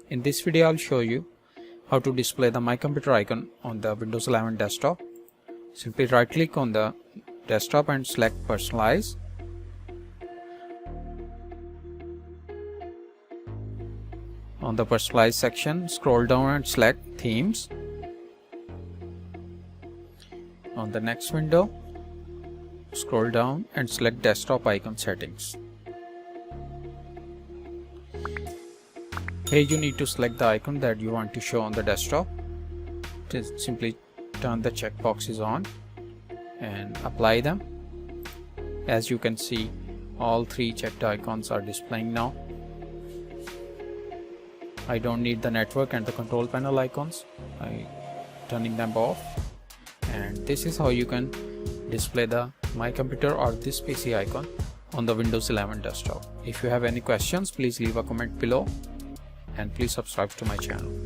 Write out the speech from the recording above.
In this video, I'll show you how to display the My Computer icon on the Windows 11 desktop. Simply right click on the desktop and select Personalize. On the Personalize section, scroll down and select Themes. On the next window, scroll down and select Desktop Icon Settings. Here you need to select the icon that you want to show on the desktop. Just simply turn the checkboxes on and apply them. As you can see, all three checked icons are displaying now. I don't need the network and the control panel icons. I'm turning them off. And this is how you can display the My Computer or this PC icon on the Windows 11 desktop. If you have any questions, please leave a comment below and please subscribe to my channel.